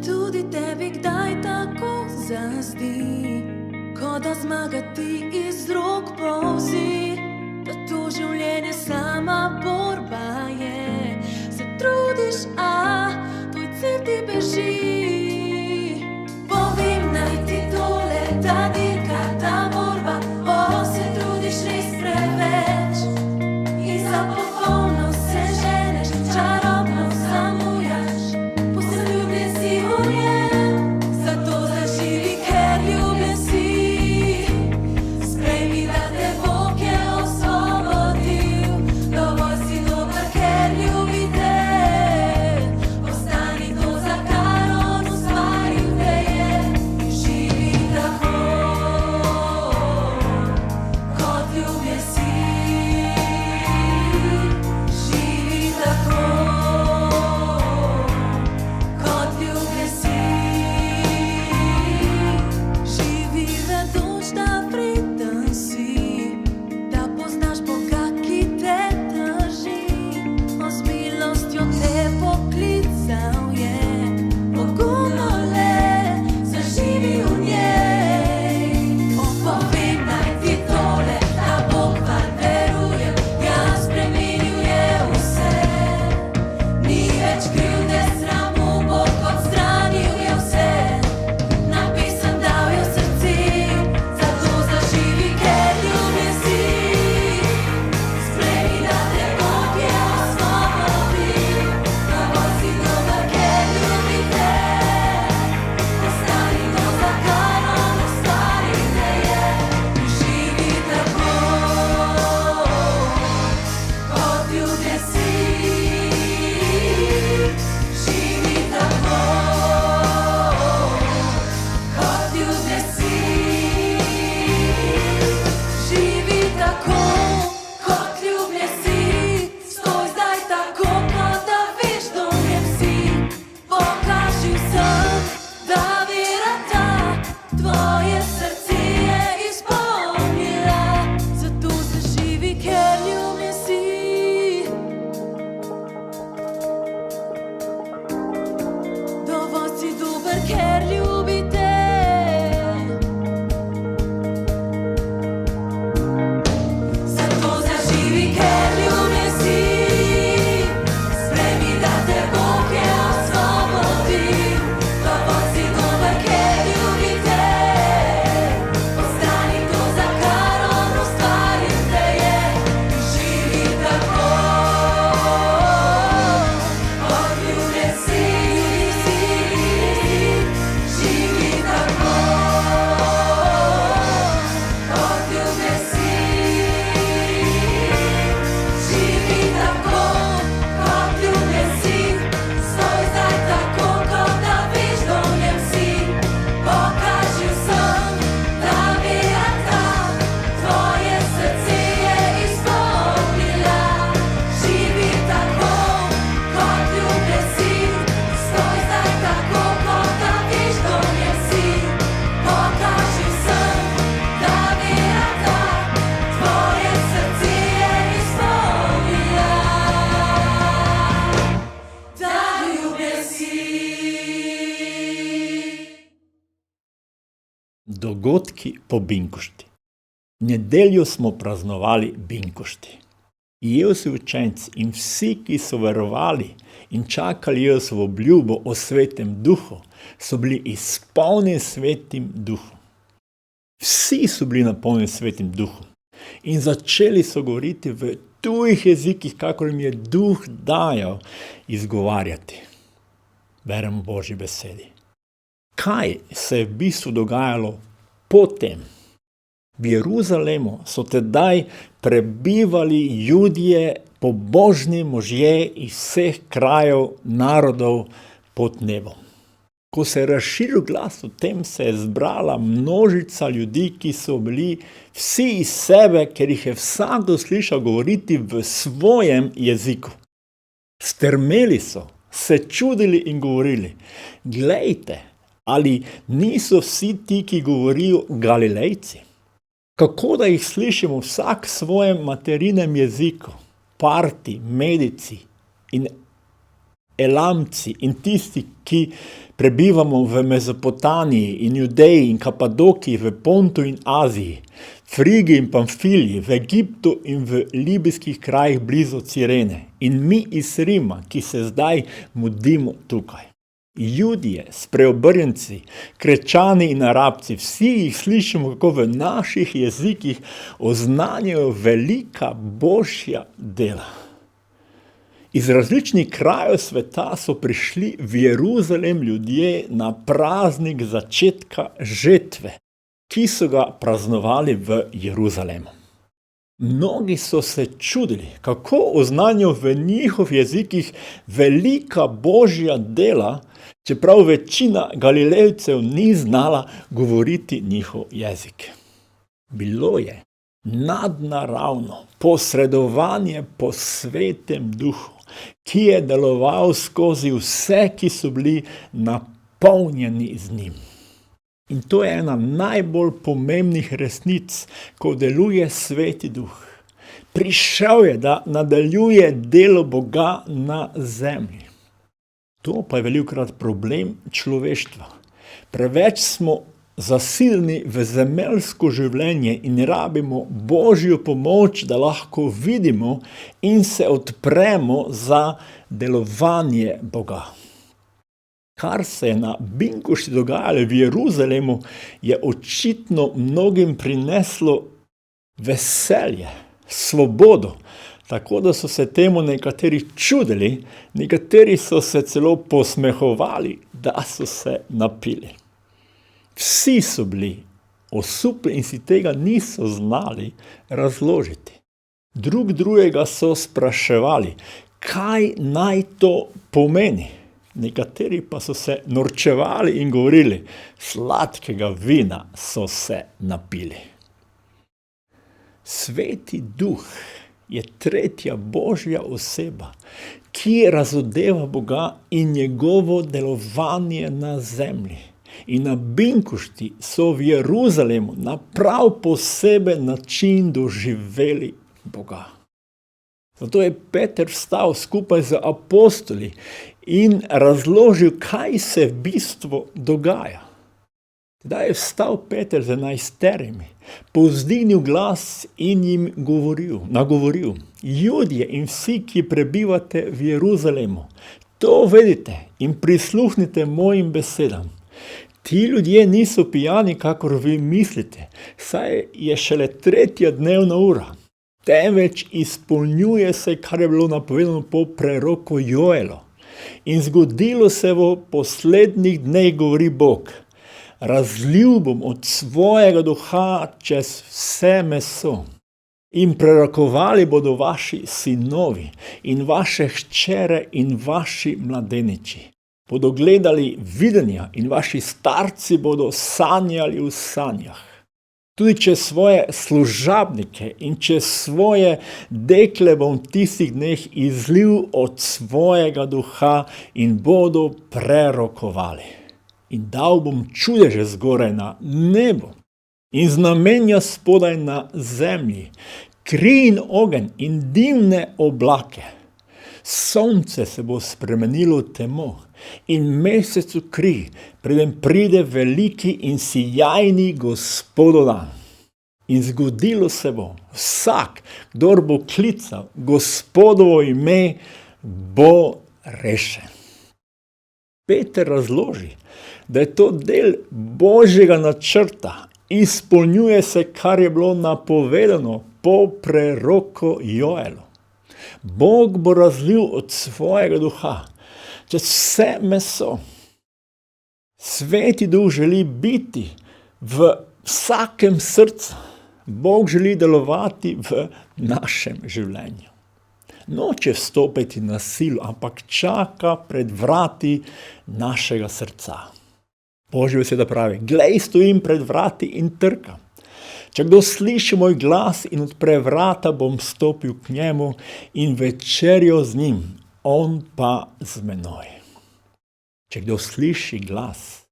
tudi tebi kdaj tako zazdi, kot da zmaga ti iz rok polzi, da to življenje sama borba je. Se trudiš, a tvoj cilj ti beži. Povem naj ti tole, ta dirka, ta borba, se trudiš res preveč in za popolnost se ženeš, čarobno zamujaš, poseljubljen si v njem, zato zaživi, ker ljubljen si. Sprejmi, da te Bog je osvobodil, dovolj si dober, ker ljubi te. Ostani to, za kar on ustvaril te je, in živi tako, kot ljubljen si. Živi tako, kot ljubljen si. Živi vedoč, da vreden si, da poznaš Boga, ki te drži. On z milostjo te poklical je, pogumno le zaživi v njej. Povem naj ti tole, da Bog vam veruje, ja, spremenil je vse. Ni več krivde, sramu, Bog odstranil je vse. Napisan dal je v srce, zato zaživi, ker ljubljen si. Sprejmi, da te Bog je osvobodil, dovolj si dober, ker ljubi te. Ostani to, za kar on ustvaril te je, in živi tako, kot ljubljen si. Živi tako, kot ljubljen si. Živi tako, kot ljubljen si. Stoj zdaj tako, kot da veš, kdo v njem si. Pokaži vsem, da vera ta tvoje srce je izpolnila, zato zaživi, ker ljubljen si. Dovolj si dober, ker ljubi te. Zato zaživi, ker ljubljen si. Sprejmi, da te Bog je osvobodil, dovolj si dober, ker ljubi te. Ostani to, za kar on ustvaril te je, in živi tako, kot ljubljen si. Živi tako, kot ljubljen si. Živi tako, kot ljubljen si. Stoj zdaj tako, kot da veš, kdo v njem si. Pokaži vsem, da vera ta tvoje srce je izpolnila. Živi tako, kot ljubljen si. Stoj zdaj tako, kot da veš, kdo v njem si. Pokaži vsem, da vera ta tvoje srce je izpolnila. Da ljubljen si. Dogodki po Binkošti. Nedeljo smo praznovali Binkošti. Jezusovi učenci in vsi, ki so verovali in čakali Jezusovo obljubo o Svetem Duhu, so bili izpolnjeni Svetim Duhom. Vsi so bili napolnjeni Svetim Duhom in začeli so govoriti v tujih jezikih, kakor jim je Duh dajal izgovarjati. Beremo v Božji besedi. Kaj se je v bistvu dogajalo potem? V Jeruzalemu so tedaj prebivali Judje, pobožni možje iz vseh krajev, narodov pod nebom. Ko se je razširil glas o tem, se je zbrala množica ljudi, ki so bili vsi iz sebe, ker jih je vsakdo slišal govoriti v svojem jeziku. Strmeli so, se čudili in govorili: glejte, ali niso vsi ti, ki govorijo, Galilejci? Kako da jih slišimo vsak v svojem materinem jeziku, Parti, Medici in Elamci in tisti, ki prebivamo v Mezopotamiji in Judeji in Kapadokiji, v Pontu in Aziji, Frigi in Pamfiliji, v Egiptu in v libijskih krajih blizu Cirene. In mi iz Rima, ki se zdaj mudimo tukaj. Judje, spreobrnjenci, Krečani in Arabci, vsi jih slišimo, kako v naših jezikih oznanjajo velika božja dela. Iz različnih krajev sveta so prišli v Jeruzalem ljudje na praznik začetka žetve, ki so ga praznovali v Jeruzalemu. Mnogi so se čudili, kako oznanjajo v njihovih jezikih velika božja dela, čeprav večina Galilejcev ni znala govoriti njihov jezik. Bilo je nadnaravno posredovanje po Svetem Duhu, ki je deloval skozi vse, ki so bili napolnjeni z njim. In to je ena najbolj pomembnih resnic, ko deluje Sveti Duh. Prišel je, da nadaljuje delo Boga na zemlji. To pa je velikokrat problem človeštva. Preveč smo zasiljeni v zemeljsko življenje in rabimo Božjo pomoč, da lahko vidimo in se odpremo za delovanje Boga. Kar se je na Binkošti dogajalo v Jeruzalemu, je očitno mnogim prineslo veselje, svobodo, tako da so se temu nekateri čudili, nekateri so se celo posmehovali, da so se napili. Vsi so bili osupli in si tega niso znali razložiti. Drugega so spraševali, kaj naj to pomeni. Nekateri pa so se norčevali in govorili, sladkega vina so se napili. Sveti Duh je tretja božja oseba, ki razodeva Boga in njegovo delovanje na zemlji. In na Binkošti so v Jeruzalemu na prav poseben način doživeli Boga. Zato je Peter vstal skupaj z apostoli in razložil, kaj se v bistvu dogaja. Tedaj je vstal Peter z 11, povzdignil glas in jim nagovoril: Judje in vsi, ki prebivate v Jeruzalemu, to vedite in prisluhnite mojim besedam. Ti ljudje niso pijani, kakor vi mislite, saj je šele 3. dnevna ura. Temveč izpolnjuje se, kar je bilo napovedano po preroku Joelu. In zgodilo se v poslednjih dneh, govori Bog, razlil bom od svojega duha čez vse meso. In prerokovali bodo vaši sinovi in vaše hčere in vaši mladeniči. Bodo gledali videnja in vaši starci bodo sanjali v sanjah. Tudi čez svoje služabnike in čez svoje dekle bom v tistih dneh izlil od svojega duha in bodo prerokovali. In dal bom čudeže zgoraj na nebu in znamenja spodaj na zemlji, kri in ogenj in dimne oblake. Sonce se bo spremenilo v temo in mesec v kri, preden pride veliki in sijajni Gospodov dan. In zgodilo se bo, vsak, kdor bo klical Gospodovo ime, bo rešen. Peter razloži, da je to del Božjega načrta, izpolnjuje se, kar je bilo napovedano po preroku Joelu. Bog bo razlil od svojega duha čez vse meso. Sveti Duh želi biti v vsakem srcu. Bog želi delovati v našem življenju. Noče vstopiti na silo, ampak čaka pred vrati našega srca. Božja beseda pravi, glej, stojim pred vrati in trkam. Če kdo sliši moj glas in odpre vrata, bom stopil k njemu in večerjo z njim, on pa z menoj. Če kdo sliši glas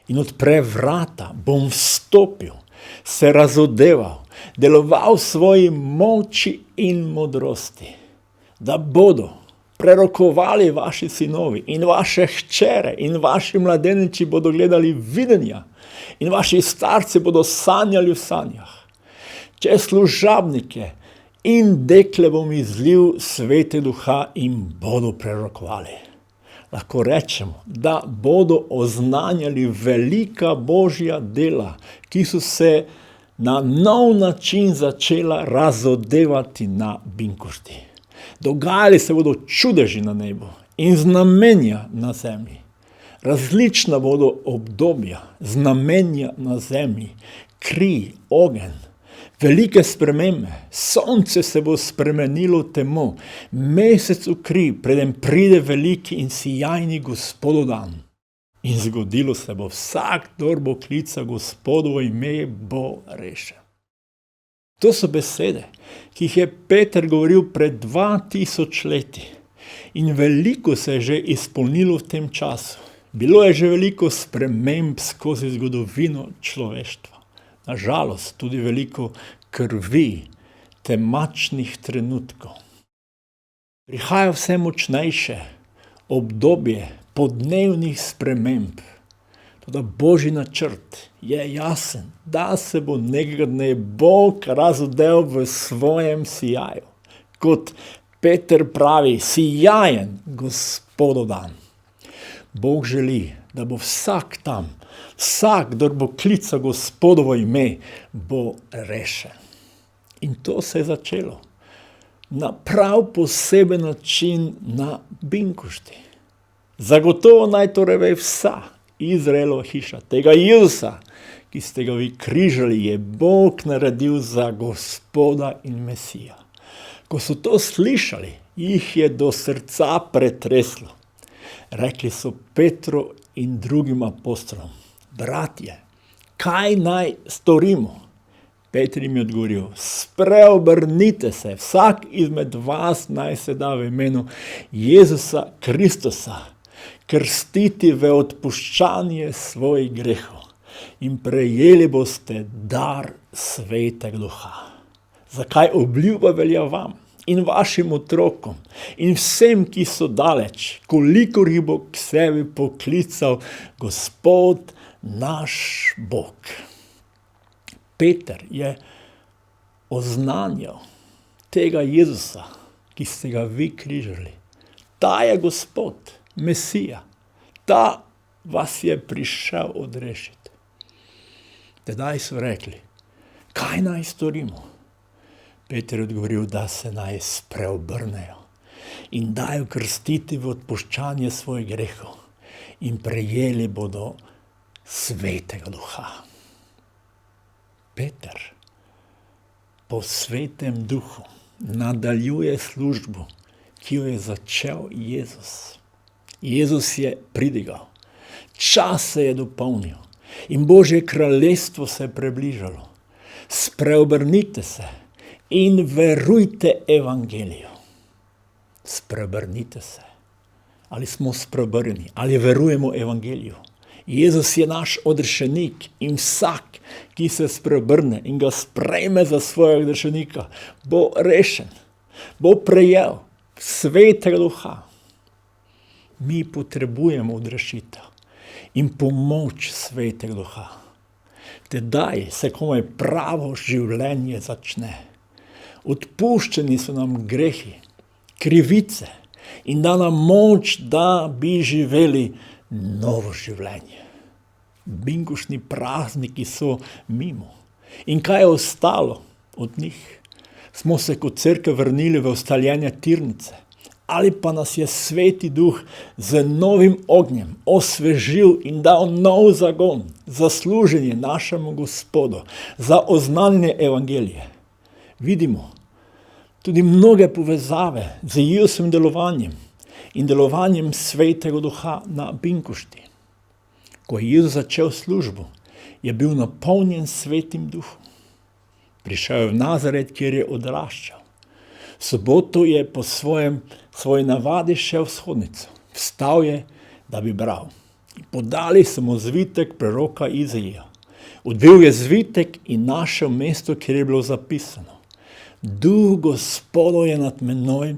in odpre vrata, bom vstopil, se razodeval, deloval v svoji moči in modrosti, da bodo, prerokovali vaši sinovi in vaše hčere in vaši mladeniči bodo gledali videnja in vaši starci bodo sanjali v sanjah. Čez služabnike in dekle bom izlil Svete Duha in bodo prerokovali. Lahko rečemo, da bodo oznanjali velika Božja dela, ki so se na nov način začela razodevati na Binkošti. Dogajali se bodo čudeži na nebu in znamenja na zemlji. Različna bodo obdobja, znamenja na zemlji, kri, ogenj, velike spremembe. Sonce se bo spremenilo v temo, mesec v kri, preden pride veliki in sijajni Gospodov dan. In zgodilo se bo, vsak, kdor bo klical Gospodovo ime, bo rešen. To so besede, ki jih je Peter govoril pred 2000 leti. In veliko se je že izpolnilo v tem času. Bilo je že veliko sprememb skozi zgodovino človeštva. Nažalost, tudi veliko krvi, temačnih trenutkov. Prihaja vse močnejše obdobje podnebnih sprememb. Toda Božji načrt je jasen, da se bo nekega dne Bog razodel v svojem sijaju. Kot Peter pravi, sijajen Gospodov dan. Bog želi, da bo vsak tam, vsak, kdor bo klical Gospodovo ime, bo rešen. In to se je začelo na prav poseben način na Binkošti. Zagotovo naj torej ve vsa Izraelova hiša, tega Jezusa, ki ste ga vi križali, je Bog naredil za Gospoda in Mesija. Ko so to slišali, jih je do srca pretreslo. Rekli so Petru in drugim apostolom: bratje, kaj naj storimo? Peter jim je odgovoril: spreobrnite se, vsak izmed vas naj se da v imenu Jezusa Kristusa krstiti v odpuščanje svojih grehov in prejeli boste dar Svetega Duha. Zakaj obljuba velja vam in vašim otrokom in vsem, ki so daleč, kolikor jih bo k sebi poklical Gospod naš Bog. Peter je oznanjal tega Jezusa, ki ste ga vi križali. Ta je Gospod, Mesija. Ta vas je prišel odrešiti. Tedaj so rekli: kaj naj storimo? Peter je odgovoril, da se naj spreobrnejo in dajo krstiti v odpuščanje svojih grehov in prejeli bodo Svetega Duha. Peter po Svetem Duhu nadaljuje službo, ki jo je začel Jezus. Jezus je pridigal, čas se je dopolnil in Božje kraljestvo se je približalo. Spreobrnite se in verujte evangeliju. Spreobrnite se. Ali smo spreobrnjeni, ali verujemo evangeliju? Jezus je naš odrešenik in vsak, ki se spreobrne in ga sprejme za svojega odrešenika, bo rešen, bo prejel Svetega Duha. Mi potrebujemo odrešitev in pomoč Svetega Duha. Tedaj se komaj pravo življenje začne. Odpuščeni so nam grehi, krivice in da nam moč, da bi živeli novo življenje. Binkoštni prazniki so mimo. In kaj je ostalo od njih? Smo se kot cerkev vrnili v ustaljene tirnice? Ali pa nas je Sveti Duh z novim ognjem osvežil in dal nov zagon za služenje našemu Gospodu, za oznanjanje evangelije? Vidimo tudi mnoge povezave z Jezusovim delovanjem in delovanjem Svetega Duha na Binkošti. Ko je Jezus začel službo, je bil napolnjen Svetim Duhom. Prišel je v Nazaret, kjer je odraščal. V soboto je po svoji navadi šel v shodnico. Vstal je, da bi bral. Podali so mu zvitek proroka Izaija. Odbil je zvitek in našel mesto, kjer je bilo zapisano: Duh Gospodov je nad menoj,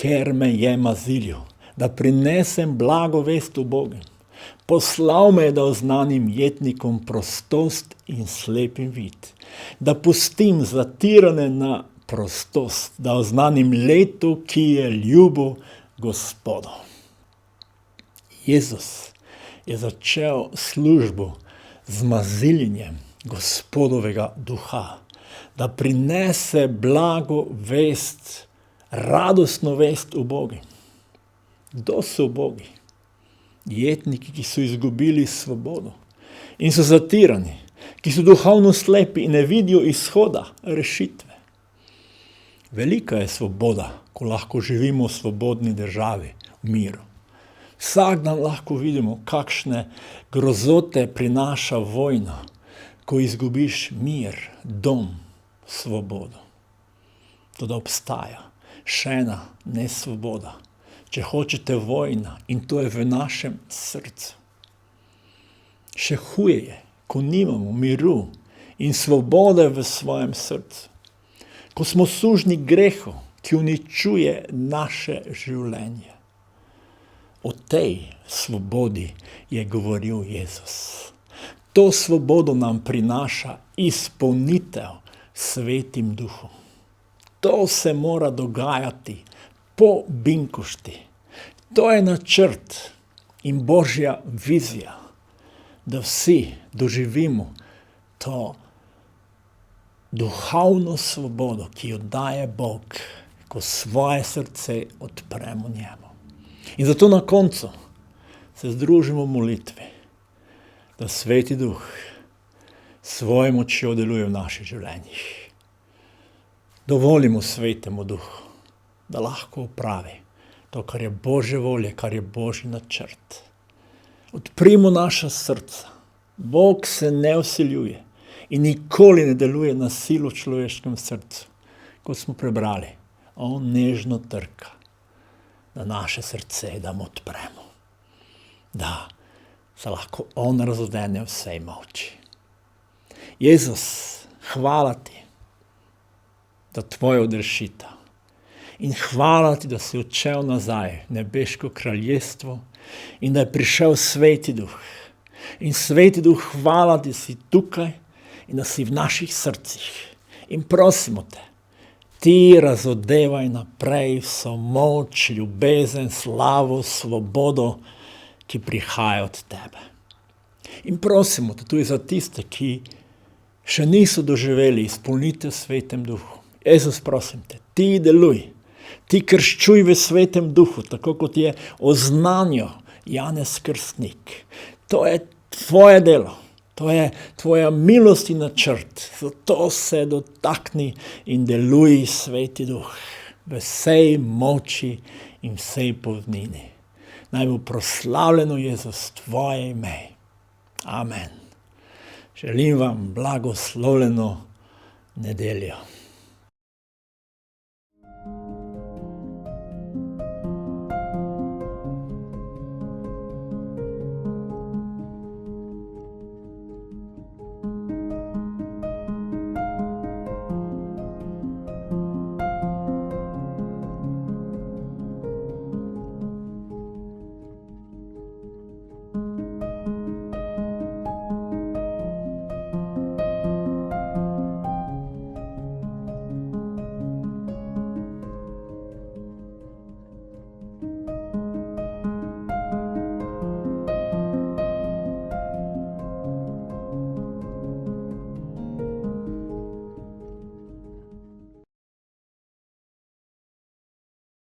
ker me je mazilil, da prinesem blago vest ubogim. Poslal me je, da oznanim jetnikom prostost in slepim vid, da pustim zatirane na prostost, da oznanim leto, ki je ljubo Gospodu. Jezus je začel službo z maziljenjem Gospodovega duha, da prinese blago vest, radostno vest ubogim. Kdo so ubogi? Jetniki, ki so izgubili svobodo in so zatirani, ki so duhovno slepi in ne vidijo izhoda, rešitve. Velika je svoboda, ko lahko živimo v svobodni državi, v miru. Vsak dan lahko vidimo, kakšne grozote prinaša vojna, ko izgubiš mir, dom, svobodo. Toda obstaja še ena nesvoboda. Če hočete, vojna, in to je v našem srcu. Še huje je, ko nimamo miru in svobode v svojem srcu. Ko smo sužnji grehu, ki uničuje naše življenje. O tej svobodi je govoril Jezus. To svobodo nam prinaša izpolnitev Svetim Duhom. To se mora dogajati po binkošti. To je načrt in Božja vizija, da vsi doživimo to duhovno svobodo, ki jo daje Bog, ko svoje srce odpremo njemu. In zato na koncu se združimo v molitvi, da Sveti Duh svojo močjo deluje v naših življenjih. Dovolimo Svetemu Duhu, da lahko opravi to, kar je Božja volja, kar je Božji načrt. Odprimo naša srca. Bog se ne vsiljuje in nikoli ne deluje na silo v človeškem srcu. Kot smo prebrali, on nežno trka, da naše srce damo odpremo. Da se lahko on razodene vsej moči. Jezus, hvala ti za tvojo odrešitev. In hvala ti, da si odšel nazaj v nebeško kraljestvo in da je prišel Sveti Duh. In Sveti Duh, hvala ti, da si tukaj in da si v naših srcih. In prosimo te, ti razodevaj naprej vso moč, ljubezen, slavo, svobodo, ki prihaja od tebe. In prosimo te tudi za tiste, ki še niso doživeli izpolnitev Svetem Duhu. Jezus, prosim te, ti deluj, ti krščuj v Svetem Duhu, tako kot je oznanil Janez Krstnik. To je tvoje delo, to je tvoja milost in načrt. Zato se dotakni in deluj, Sveti Duh, v vsej moči in vsej polnini. Naj bo proslavljeno, Jezus, tvoje ime. Amen. Želim vam blagoslovljeno nedeljo.